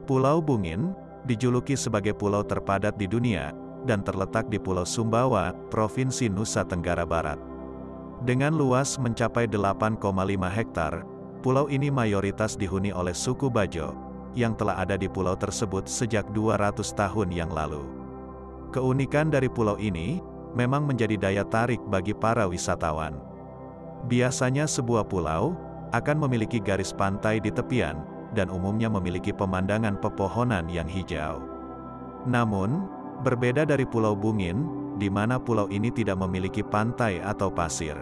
Pulau Bungin, dijuluki sebagai pulau terpadat di dunia, dan terletak di Pulau Sumbawa, Provinsi Nusa Tenggara Barat. Dengan luas mencapai 8,5 hektar, pulau ini mayoritas dihuni oleh suku Bajo, yang telah ada di pulau tersebut sejak 200 tahun yang lalu. Keunikan dari pulau ini, memang menjadi daya tarik bagi para wisatawan. Biasanya sebuah pulau, akan memiliki garis pantai di tepian, dan umumnya memiliki pemandangan pepohonan yang hijau. Namun, berbeda dari Pulau Bungin, di mana pulau ini tidak memiliki pantai atau pasir.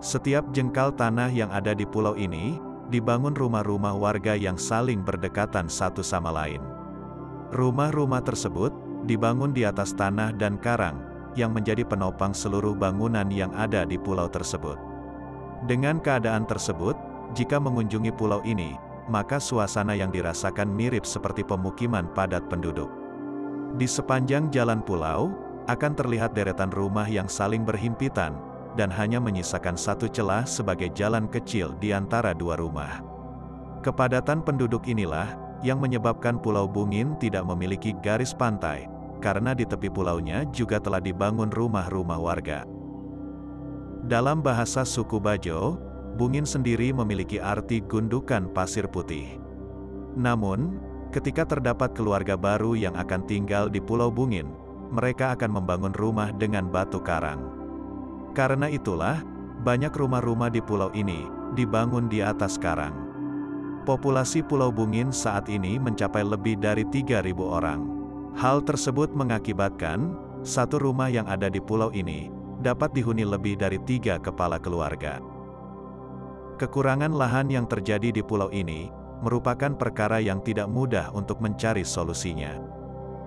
Setiap jengkal tanah yang ada di pulau ini, dibangun rumah-rumah warga yang saling berdekatan satu sama lain. Rumah-rumah tersebut, dibangun di atas tanah dan karang, yang menjadi penopang seluruh bangunan yang ada di pulau tersebut. Dengan keadaan tersebut, jika mengunjungi pulau ini, maka suasana yang dirasakan mirip seperti pemukiman padat penduduk. Di sepanjang jalan pulau, akan terlihat deretan rumah yang saling berhimpitan, dan hanya menyisakan satu celah sebagai jalan kecil di antara dua rumah. Kepadatan penduduk inilah, yang menyebabkan Pulau Bungin tidak memiliki garis pantai, karena di tepi pulaunya juga telah dibangun rumah-rumah warga. Dalam bahasa suku Bajo, Bungin sendiri memiliki arti gundukan pasir putih. Namun, ketika terdapat keluarga baru yang akan tinggal di Pulau Bungin, mereka akan membangun rumah dengan batu karang. Karena itulah, banyak rumah-rumah di pulau ini dibangun di atas karang. Populasi Pulau Bungin saat ini mencapai lebih dari 3.000 orang. Hal tersebut mengakibatkan, satu rumah yang ada di pulau ini dapat dihuni lebih dari 3 kepala keluarga. Kekurangan lahan yang terjadi di pulau ini merupakan perkara yang tidak mudah untuk mencari solusinya.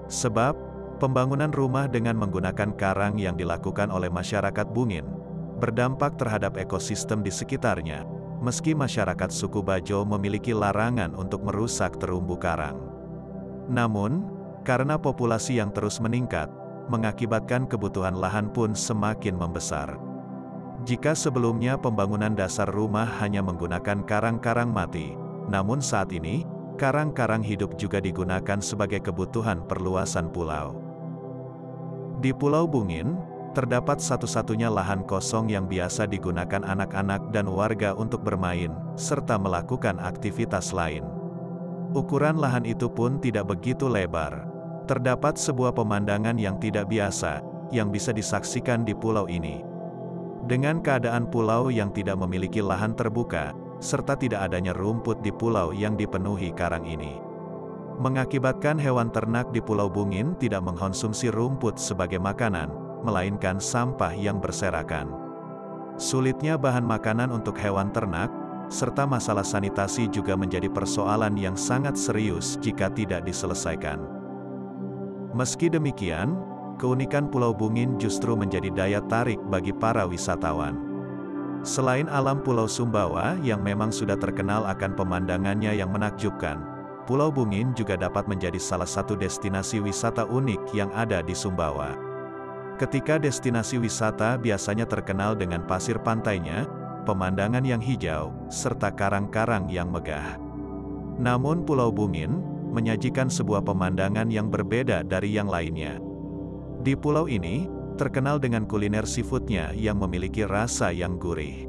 Sebab, pembangunan rumah dengan menggunakan karang yang dilakukan oleh masyarakat Bungin berdampak terhadap ekosistem di sekitarnya, meski masyarakat suku Bajo memiliki larangan untuk merusak terumbu karang. Namun, karena populasi yang terus meningkat, mengakibatkan kebutuhan lahan pun semakin membesar. Jika sebelumnya pembangunan dasar rumah hanya menggunakan karang-karang mati, namun saat ini, karang-karang hidup juga digunakan sebagai kebutuhan perluasan pulau. Di Pulau Bungin, terdapat satu-satunya lahan kosong yang biasa digunakan anak-anak dan warga untuk bermain, serta melakukan aktivitas lain. Ukuran lahan itu pun tidak begitu lebar. Terdapat sebuah pemandangan yang tidak biasa, yang bisa disaksikan di pulau ini. Dengan keadaan pulau yang tidak memiliki lahan terbuka, serta tidak adanya rumput di pulau yang dipenuhi karang ini, mengakibatkan hewan ternak di Pulau Bungin tidak mengkonsumsi rumput sebagai makanan, melainkan sampah yang berserakan. Sulitnya bahan makanan untuk hewan ternak, serta masalah sanitasi juga menjadi persoalan yang sangat serius jika tidak diselesaikan. Meski demikian, keunikan Pulau Bungin justru menjadi daya tarik bagi para wisatawan. Selain alam Pulau Sumbawa yang memang sudah terkenal akan pemandangannya yang menakjubkan, Pulau Bungin juga dapat menjadi salah satu destinasi wisata unik yang ada di Sumbawa. Ketika destinasi wisata biasanya terkenal dengan pasir pantainya, pemandangan yang hijau, serta karang-karang yang megah. Namun Pulau Bungin menyajikan sebuah pemandangan yang berbeda dari yang lainnya. Di pulau ini, terkenal dengan kuliner seafoodnya yang memiliki rasa yang gurih.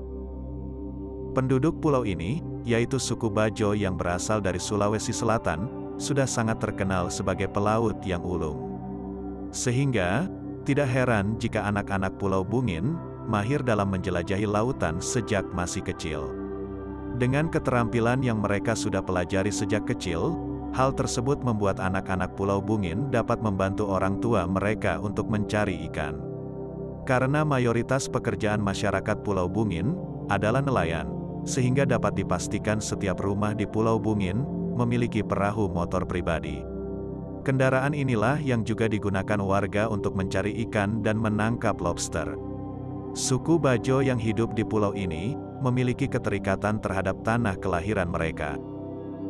Penduduk pulau ini, yaitu suku Bajo yang berasal dari Sulawesi Selatan, sudah sangat terkenal sebagai pelaut yang ulung. Sehingga, tidak heran jika anak-anak Pulau Bungin mahir dalam menjelajahi lautan sejak masih kecil. Dengan keterampilan yang mereka sudah pelajari sejak kecil, hal tersebut membuat anak-anak Pulau Bungin dapat membantu orang tua mereka untuk mencari ikan. Karena mayoritas pekerjaan masyarakat Pulau Bungin adalah nelayan, sehingga dapat dipastikan setiap rumah di Pulau Bungin memiliki perahu motor pribadi. Kendaraan inilah yang juga digunakan warga untuk mencari ikan dan menangkap lobster. Suku Bajo yang hidup di pulau ini memiliki keterikatan terhadap tanah kelahiran mereka.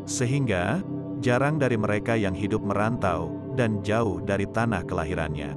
Sehingga, jarang dari mereka yang hidup merantau dan jauh dari tanah kelahirannya.